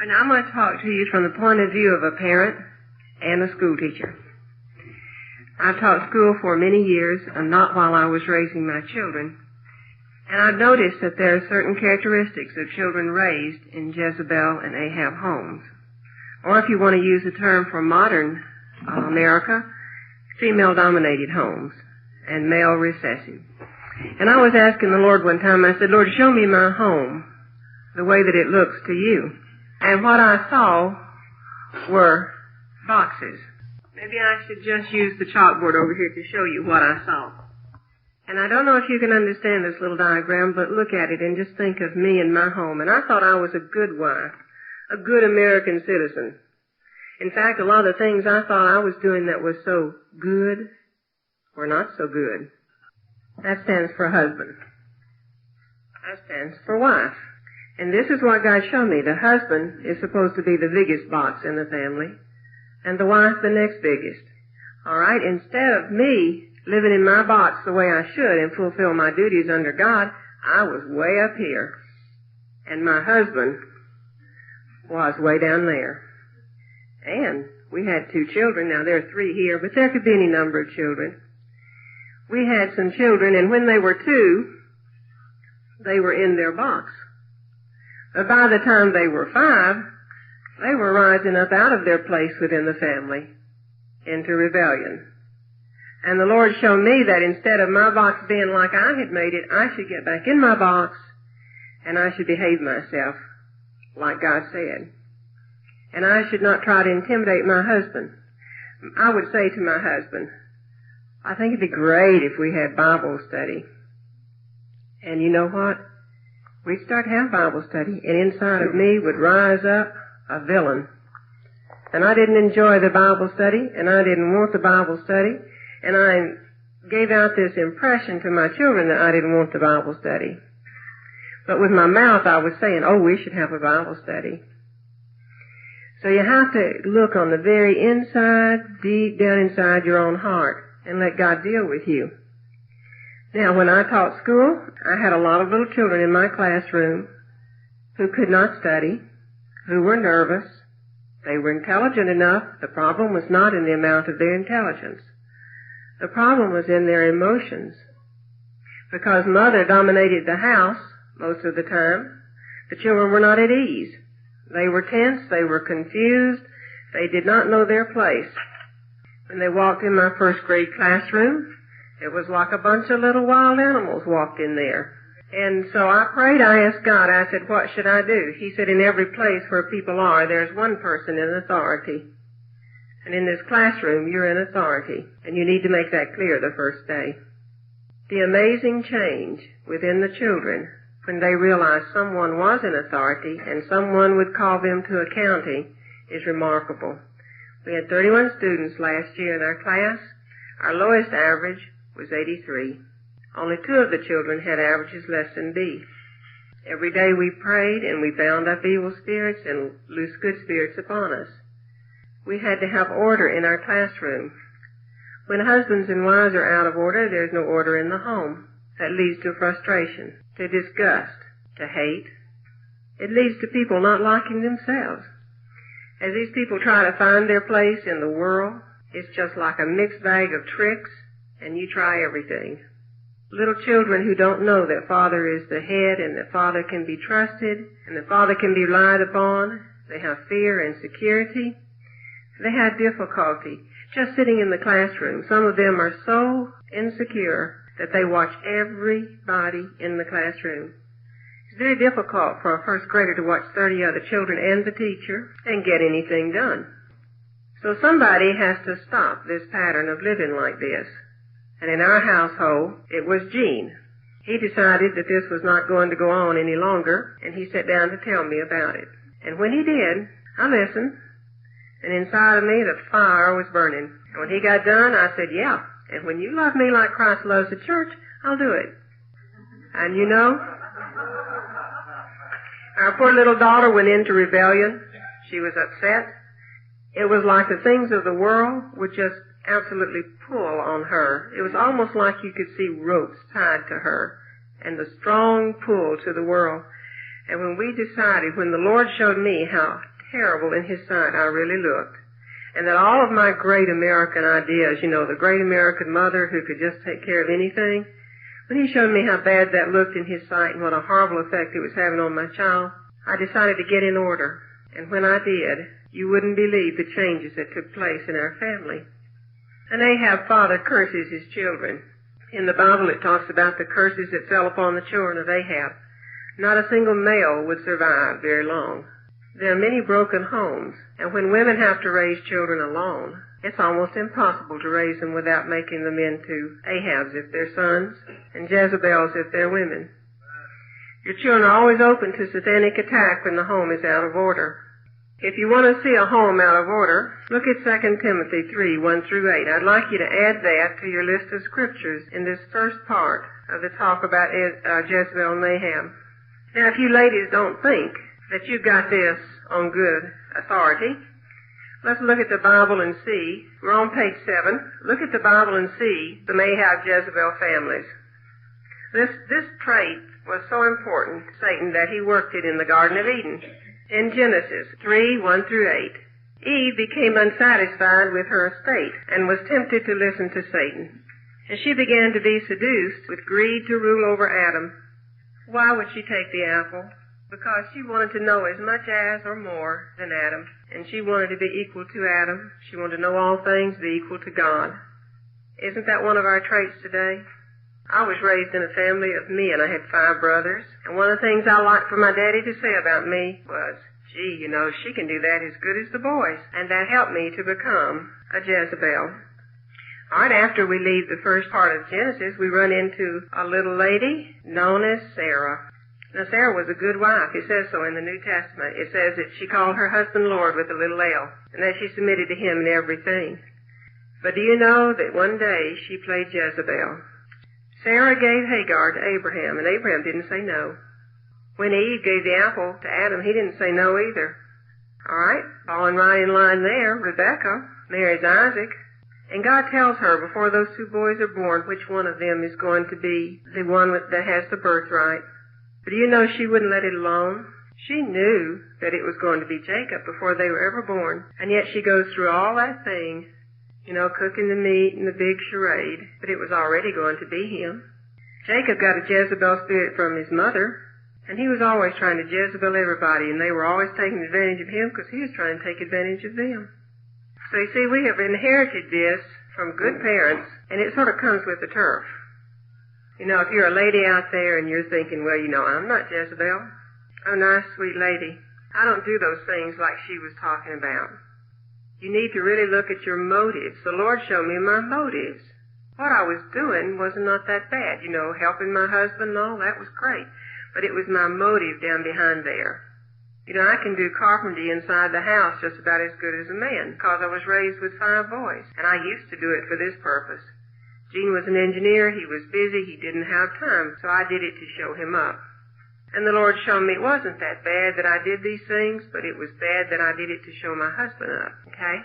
And I'm going to talk to you from the point of view of a parent and a school teacher. I've taught school for many years, and not while I was raising my children. And I've noticed that there are certain characteristics of children raised in Jezebel and Ahab homes. Or if you want to use the term for modern America, female-dominated homes and male recessive. And I was asking the Lord one time, I said, Lord, show me my home the way that it looks to you. And what I saw were boxes. Maybe I should just use the chalkboard over here to show you what I saw. And I don't know if you can understand this little diagram, but look at it and just think of me and my home. And I thought I was a good wife, a good American citizen. In fact, a lot of the things I thought I was doing that was so good were not so good. That stands for husband. That stands for wife. And this is what God showed me. The husband is supposed to be the biggest box in the family, and the wife the next biggest. All right? Instead of me living in my box the way I should and fulfill my duties under God, I was way up here. And my husband was way down there. And we had 2 children. Now, there are 3 here, but there could be any number of children. We had some children, and when they were 2, they were in their box. But by the time they were 5, they were rising up out of their place within the family into rebellion. And the Lord showed me that instead of my box being like I had made it, I should get back in my box and I should behave myself like God said. And I should not try to intimidate my husband. I would say to my husband, I think it'd be great if we had Bible study. And you know what? We'd start to have Bible study, and inside of me would rise up a villain. And I didn't enjoy the Bible study, and I didn't want the Bible study, and I gave out this impression to my children that I didn't want the Bible study. But with my mouth I was saying, oh, we should have a Bible study. So you have to look on the very inside, deep down inside your own heart, and let God deal with you. Now, when I taught school, I had a lot of little children in my classroom who could not study, who were nervous. They were intelligent enough. The problem was not in the amount of their intelligence. The problem was in their emotions. Because mother dominated the house most of the time, the children were not at ease. They were tense. They were confused. They did not know their place. When they walked in my first grade classroom, it was like a bunch of little wild animals walked in there. And so I prayed, I asked God, I said, what should I do? He said, in every place where people are, there's one person in authority. And in this classroom, you're in authority. And you need to make that clear the first day. The amazing change within the children when they realized someone was in authority and someone would call them to accounting is remarkable. We had 31 students last year in our class. Our lowest average was 83. Only 2 of the children had averages less than B. Every day we prayed and we bound up evil spirits and loosed good spirits upon us. We had to have order in our classroom. When husbands and wives are out of order, there's no order in the home. That leads to frustration, to disgust, to hate. It leads to people not liking themselves. As these people try to find their place in the world, it's just like a mixed bag of tricks, and you try everything. Little children who don't know that Father is the head and that Father can be trusted and that Father can be relied upon, they have fear and security. They have difficulty just sitting in the classroom. Some of them are so insecure that they watch everybody in the classroom. It's very difficult for a first grader to watch 30 other children and the teacher and get anything done. So somebody has to stop this pattern of living like this. And in our household, it was Gene. He decided that this was not going to go on any longer, and he sat down to tell me about it. And when he did, I listened, and inside of me the fire was burning. And when he got done, I said, yeah, and when you love me like Christ loves the church, I'll do it. And you know, our poor little daughter went into rebellion. She was upset. It was like the things of the world would just absolutely pull on her. It was almost like you could see ropes tied to her and the strong pull to the world. And when the Lord showed me how terrible in His sight I really looked, and that all of my great American ideas, the great American mother who could just take care of anything, when He showed me how bad that looked in His sight and what a horrible effect it was having on my child, I decided to get in order. And when I did, you wouldn't believe the changes that took place in our family. An Ahab father curses his children. In the Bible it talks about the curses that fell upon the children of Ahab. Not a single male would survive very long. There are many broken homes, and when women have to raise children alone, it's almost impossible to raise them without making them into Ahabs if they're sons, and Jezebels if they're women. Your children are always open to satanic attack when the home is out of order. If you want to see a home out of order, look at 2 Timothy 3, 1 through 8. I'd like you to add that to your list of scriptures in this first part of the talk about Jezebel and Ahab. Now, if you ladies don't think that you got this on good authority, let's look at the Bible and see. We're on page 7. Look at the Bible and see the Ahab-Jezebel families. This trait was so important to Satan that he worked it in the Garden of Eden. In Genesis 3, 1 through 8, Eve became unsatisfied with her estate and was tempted to listen to Satan. And she began to be seduced with greed to rule over Adam. Why would she take the apple? Because she wanted to know as much as or more than Adam. And she wanted to be equal to Adam. She wanted to know all things, be equal to God. Isn't that one of our traits today? I was raised in a family of men. I had 5 brothers. And one of the things I liked for my daddy to say about me was, gee, she can do that as good as the boys. And that helped me to become a Jezebel. All right, after we leave the first part of Genesis, we run into a little lady known as Sarah. Now, Sarah was a good wife. It says so in the New Testament. It says that she called her husband Lord with a little L, and that she submitted to him in everything. But do you know that one day she played Jezebel? Sarah gave Hagar to Abraham, and Abraham didn't say no. When Eve gave the apple to Adam, he didn't say no either. All right, falling right in line there, Rebekah marries Isaac, and God tells her before those 2 boys are born which one of them is going to be the one that has the birthright. But do you know she wouldn't let it alone? She knew that it was going to be Jacob before they were ever born, and yet she goes through all that thing, cooking the meat and the big charade, but it was already going to be him. Jacob got a Jezebel spirit from his mother, and he was always trying to Jezebel everybody, and they were always taking advantage of him because he was trying to take advantage of them. So you see, we have inherited this from good parents, and it sort of comes with the turf. If you're a lady out there and you're thinking, well, I'm not Jezebel. Oh, nice, sweet lady. I don't do those things like she was talking about. You need to really look at your motives. The Lord showed me my motives. What I was doing was not that bad. Helping my husband and all, that was great. But it was my motive down behind there. I can do carpentry inside the house just about as good as a man because I was raised with 5 boys, and I used to do it for this purpose. Gene was an engineer. He was busy. He didn't have time, so I did it to show him up. And the Lord showed me it wasn't that bad that I did these things, but it was bad that I did it to show my husband up, okay?